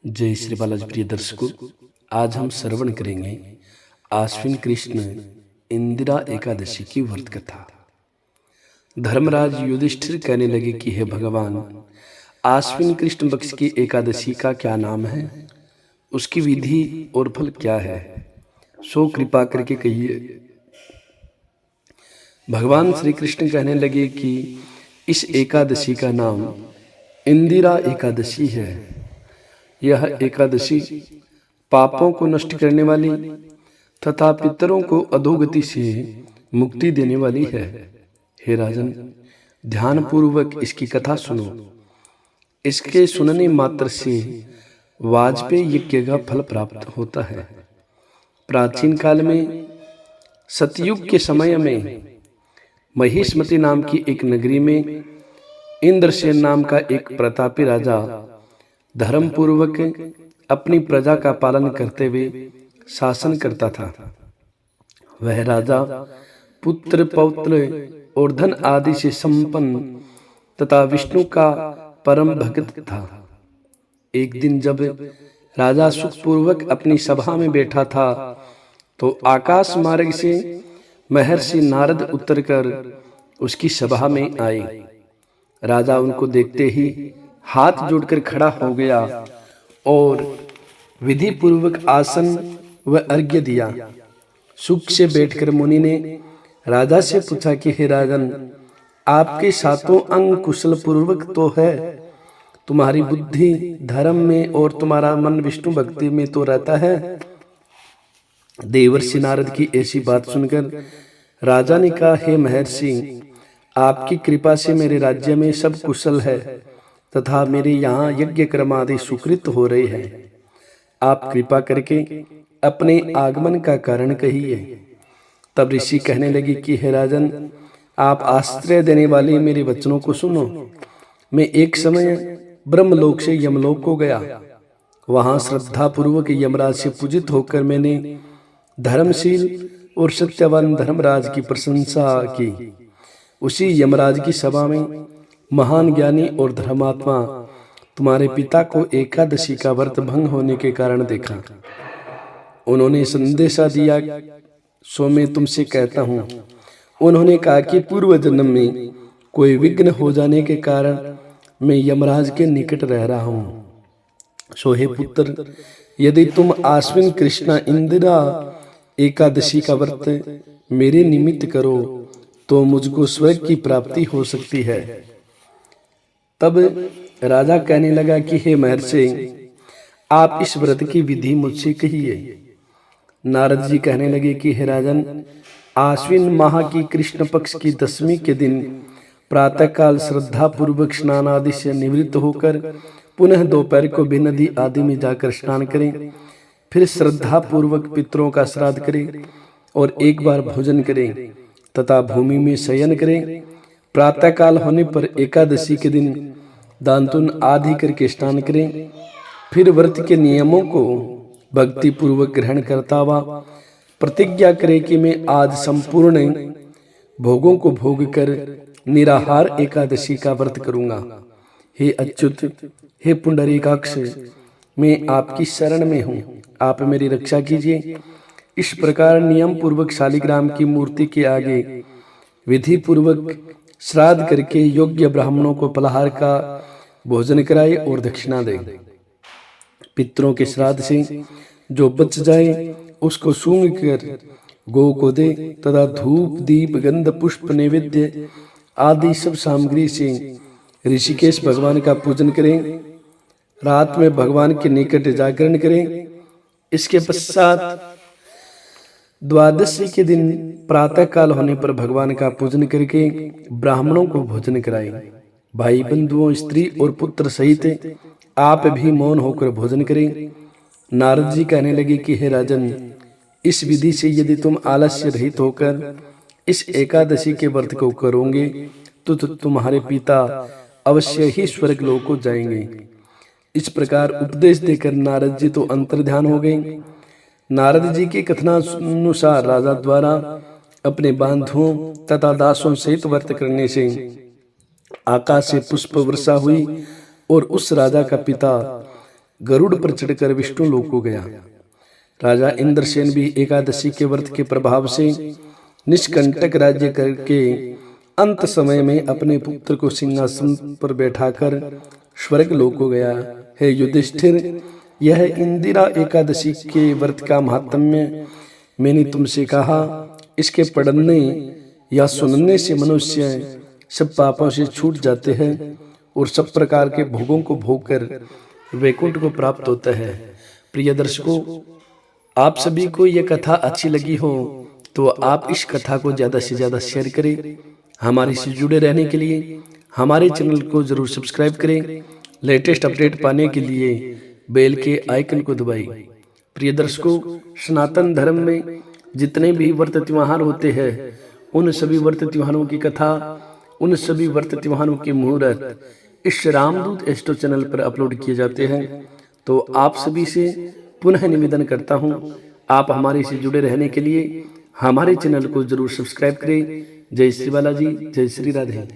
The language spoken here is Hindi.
जय श्री बालाजी प्रिय दर्शकों, आज हम श्रवण करेंगे आश्विन कृष्ण इंदिरा एकादशी की व्रत कथा। धर्मराज युधिष्ठिर कहने लगे कि हे भगवान, आश्विन कृष्ण पक्ष की एकादशी का क्या नाम है, उसकी विधि और फल क्या है, सो कृपा करके कहिए। भगवान श्री कृष्ण कहने लगे कि इस एकादशी का नाम इंदिरा एकादशी है। यह एकादशी पापों को नष्ट करने वाली तथा पितरों को अधोगति से मुक्ति देने वाली है। हे राजन, ध्यान पूर्वक इसकी कथा सुनो। इसके सुनने मात्र से वाजपेयी यज्ञ का फल प्राप्त होता है। प्राचीन काल में सतयुग के समय में महिष्मति नाम की एक नगरी में इंद्रसेन नाम का एक प्रतापी राजा धर्म पूर्वक अपनी प्रजा का पालन करते हुए शासन करता था। वह राजा पुत्र पौत्र और धन आदि से संपन्न तथा विष्णु का परम भक्त था। एक दिन जब राजा सुखपूर्वक अपनी सभा में बैठा था तो आकाश मार्ग से महर्षि नारद उतरकर उसकी सभा में आए। राजा उनको देखते ही हाथ जोड़कर खड़ा हो गया और विधि पूर्वक आसन व अर्घ्य दिया। सुख से बैठकर मुनि ने राजा से पूछा कि हे राजन, आपके सातों अंग कुशल पूर्वक तो है, तुम्हारी बुद्धि धर्म में और तुम्हारा मन विष्णु भक्ति में तो रहता है। देवर्षि नारद की ऐसी बात सुनकर राजा ने कहा, हे महर्षि, आपकी कृपा से मेरे राज्य में सब कुशल है तथा मेरे यहाँ यज्ञ कर्म आदि सुकृत हो रहे हैं। आप कृपा करके अपने आगमन का कारण कहिए। तब ऋषि कहने लगे कि हे राजन, आप आश्रय देने वाले मेरे वचनों को सुनो। मैं एक समय ब्रह्मलोक से यमलोक को गया। वहां श्रद्धा पूर्वक यमराज से पूजित होकर मैंने धर्मशील और सत्यवान धर्मराज की प्रशंसा की। उसी यमराज की सभा में महान ज्ञानी और धर्मात्मा तुम्हारे पिता को एकादशी का व्रत भंग होने के कारण देखा। उन्होंने संदेशा दिया, सो मैं तुमसे कहता हूँ। उन्होंने कहा कि पूर्व जन्म में कोई विघ्न हो जाने के कारण मैं यमराज के निकट रह रहा हूँ। सो हे पुत्र, यदि तुम आश्विन कृष्णा इंदिरा एकादशी का व्रत मेरे निमित्त करो तो मुझको स्वर्ग की प्राप्ति हो सकती है। तब राजा कहने लगा कि हे महर्षि, आप इस व्रत की विधि मुझसे कहिए। नारद जी कहने लगे कि हे राजन, आश्विन माह की कृष्ण पक्ष की दशमी के दिन प्रातःकाल श्रद्धा पूर्वक स्नान आदि से निवृत्त होकर पुनः दोपहर को भी नदी आदि में जाकर स्नान करें। फिर श्रद्धा पूर्वक पितरों का श्राद्ध करें और एक बार भोजन करें तथा भूमि में शयन करें। प्रातःकाल होने पर एकादशी के दिन दांतुन आदि करके स्नान करें। फिर व्रत के नियमों को भक्ति पूर्वक ग्रहण करता हुआ प्रतिज्ञा करें कि मैं आज संपूर्ण भोगों को भोग कर निराहार एकादशी का व्रत करूंगा। हे अच्युत, हे पुंडरीकाक्ष, मैं आपकी शरण में हूँ, आप मेरी रक्षा कीजिए। इस प्रकार नियम पूर्वक शालिग्राम की मूर्ति के आगे विधि पूर्वक श्राद्ध करके योग्य ब्राह्मणों को फलाहार का भोजन कराए और दक्षिणा दे। पितरों के श्राद्ध से जो बच जाए उसको सूंघ कर गौ को दे तथा धूप दीप गंध पुष्प नैवेद्य आदि सब सामग्री से ऋषिकेश भगवान का पूजन करें। रात में भगवान के निकट जागरण करें। इसके पश्चात द्वादशी के दिन प्रातः काल होने पर भगवान का पूजन करके ब्राह्मणों को भोजन कराएं। भाई बंधुओं, स्त्री और पुत्र सहित आप भी मौन होकर भोजन करें। नारद जी कहने लगे कि हे राजन, इस विधि से यदि तुम आलस्य रहित होकर इस एकादशी के व्रत को करोगे तो तुम्हारे पिता अवश्य ही स्वर्ग लोक को जाएंगे। इस प्रकार उपदेश देकर नारद जी तो अंतर्ध्यान हो गए। नारद जी के कथनानुसार राजा द्वारा अपने बांधुओं तथा दासों सहित व्रत करने से आकाश से पुष्प वर्षा हुई और उस राजा का पिता गरुड़ पर चढ़कर विष्णु लोक को गया। राजा इंद्रसेन भी एकादशी के व्रत के प्रभाव से निष्कंटक राज्य करके अंत समय में अपने पुत्र को सिंहासन पर बैठाकर स्वर्ग लोक को गया। हे युधिष्ठिर, यह इंदिरा एकादशी के व्रत का महात्म्य मैंने तुमसे कहा। इसके पढ़ने या सुनने से मनुष्य सब पापों से छूट जाते हैं और सब प्रकार के भोगों को भोग कर वैकुंठ को प्राप्त होता है। प्रिय दर्शकों, आप सभी को यह कथा अच्छी लगी हो तो आप इस कथा को ज़्यादा से ज़्यादा शेयर करें। हमारे से जुड़े रहने के लिए हमारे चैनल को जरूर सब्सक्राइब करें। लेटेस्ट अपडेट पाने के लिए बेल के आइकन को दबाएं। प्रिय दर्शकों, सनातन धर्म में जितने भी व्रत त्योहार होते हैं उन सभी व्रत त्योहारों की कथा, उन सभी व्रत त्योहारों के मुहूर्त इस रामदूत एस्ट्रो चैनल पर अपलोड किए जाते हैं। तो आप सभी से पुनः निवेदन करता हूं, आप हमारे से जुड़े रहने के लिए हमारे चैनल को जरूर सब्सक्राइब करें। जय श्री बालाजी, जय श्री राधे।